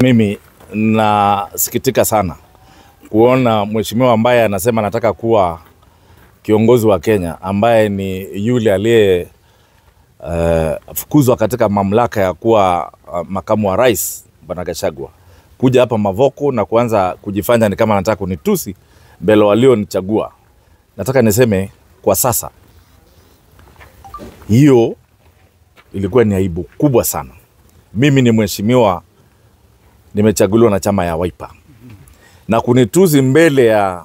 Mimi nasikitika sana kuona mheshimiwa ambaye anasema anataka kuwa kiongozi wa Kenya, ambaye ni yule aliye fukuzwa katika mamlaka ya kuwa makamu wa rais, Bwana Gachagua, kuja hapa Mavoko na kuanza kujifanya ni kama anataka kunitusi mbele walionichagua. Nataka niseme kwa sasa, hiyo ilikuwa ni aibu kubwa sana. Mimi ni mheshimiwa, nimechaguliwa na chama ya Wiper, na kunituzi mbele ya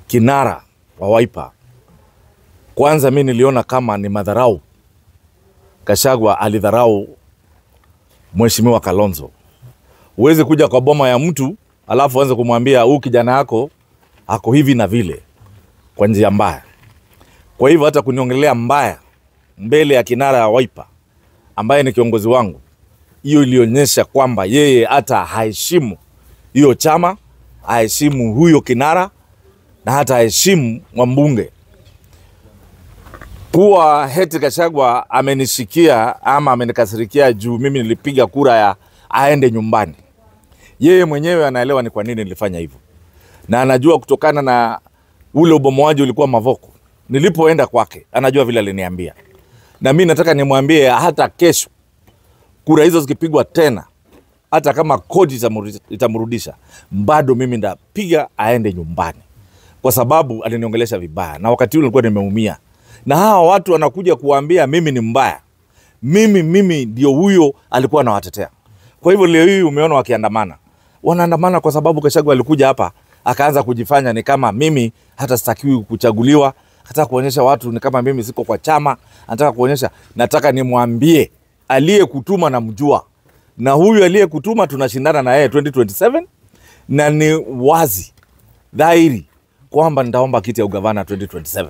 kinara wa Wiper, kwanza mimi niliona kama ni madharau. Gachagua alidharau mheshimiwa Kalonzo. Uweze kuja kwa boma ya mtu alafu anze kumwambia huyu kijana yako ako hivi na vile kwa njia mbaya. Kwa hivyo hata kuniongelea mbaya mbele ya kinara ya Wiper ambaye ni kiongozi wangu, hiyo ilionyesha kwamba yeye hata haheshimu hiyo chama, haheshimu huyo kinara, na hata haheshimu mbunge. Kuwa heti Gachagua amenishikia ama amenikasirikia juu mimi nilipiga kura ya aende nyumbani. Yeye mwenyewe anaelewa ni kwa nini nilifanya hivyo, na anajua kutokana na ule ubomoaji ulikuwa Mavoko. Nilipoenda kwake anajua vile aliniambia, na mimi nataka nimwambie hata kesho kura hizo zikipigwa tena, hata kama kodi itamrudisha, bado mimi ndapiga aende nyumbani, kwa sababu aliniongelesha vibaya na wakati ule nilikuwa nimeumia. Na hawa watu wanakuja kuambia mimi ni mbaya, mimi ndio huyo alikuwa anawatetea. Kwa hivyo leo hii umeona wakiandamana, wanaandamana kwa sababu Gachagua alikuja hapa akaanza kujifanya ni kama mimi hata sitakiwi kuchaguliwa, hata kuonyesha watu ni kama mimi siko kwa chama, anataka kuonyesha. Nataka nimwambie aliyekutuma na mjua, na huyu aliyekutuma tunashindana na yeye 2027, na ni wazi dhahiri kwamba nitaomba kiti ya ugavana 2027.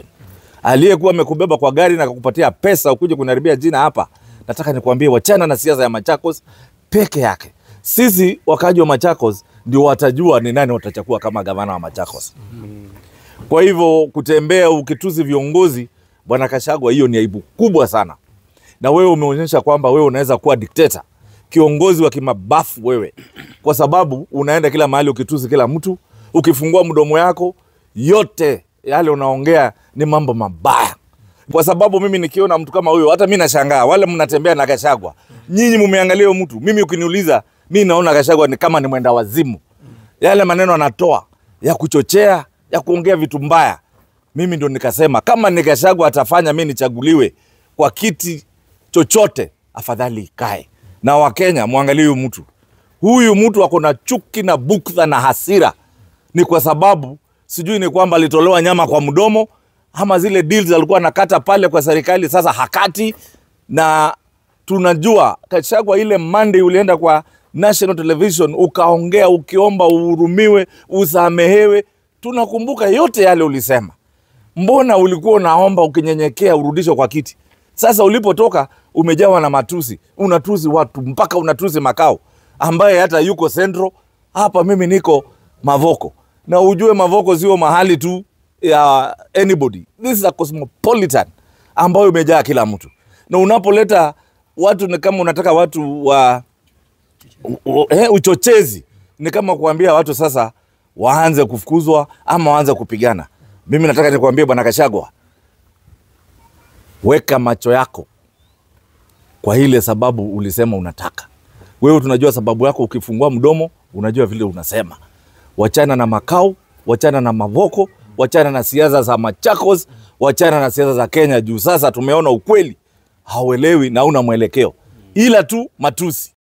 Aliyekuwa amekubeba kwa gari na kukupatia pesa ukuje kunaribia jina hapa, nataka nikwambie wachana na siasa ya Machakos peke yake. Sisi wakaji wa Machakos ndio watajua ni nani watachukua kama gavana wa Machakos. Kwa hivyo kutembea ukituzi viongozi, Bwana Gachagua, hiyo ni aibu kubwa sana. Na wewe umeonyesha kwamba wewe unaweza kuwa dikteta, kiongozi wa kimabafu wewe, kwa sababu unaenda kila mahali ukituzi kila mtu, ukifungua mdomo yako yote yale unaongea ni mambo mabaya. Kwa sababu mimi nikiona mtu kama huyo, hata mimi nashangaa wale mnatembea na Gachagua. Nyinyi mumeangalia mtu, mimi ukiniuliza mimi naona Gachagua ni kama ni mwenda wazimu. Yale maneno anatoa ya kuchochea, ya kuongea vitu mbaya. Mimi ndio nikasema kama ni Gachagua atafanya mimi nichaguliwe kwa kiti chochote, afadhali ikae. Na Wakenya muangalie huyu mtu. Huyu mtu ako na chuki na bukdha na hasira. Ni kwa sababu sijui ni kwamba alitolewa nyama kwa mdomo, ama zile deals alikuwa anakata pale kwa serikali sasa hakati. Na tunajua Gachagua ile Monday ulienda kwa National Television ukaongea ukiomba uhurumiwe, usamehewe. Tunakumbuka yote yale ulisema. Mbona ulikuwa unaomba ukinyenyekea urudishwe kwa kiti? Sasa ulipotoka umejawa na matusi, unatusi watu mpaka unatusi Makao ambaye hata yuko Central. Hapa mimi niko Mavoko, na ujue Mavoko sio mahali tu ya anybody. This is a cosmopolitan ambayo umejaa kila mtu. Na unapoleta watu ni kama unataka watu wa uchochezi, ni kama kuambia watu sasa waanze kufukuzwa ama waanze kupigana. Mimi nataka nikwambie Bwana Gachagua, weka macho yako kwa ile sababu ulisema unataka. Wewe tunajua sababu yako, ukifungua mdomo unajua vile unasema. Wachana na Makao, wachana na Mavoko, wachana na siasa za Machakos, wachana na siasa za Kenya juu sasa tumeona ukweli hauelewi na una mwelekeo, ila tu matusi.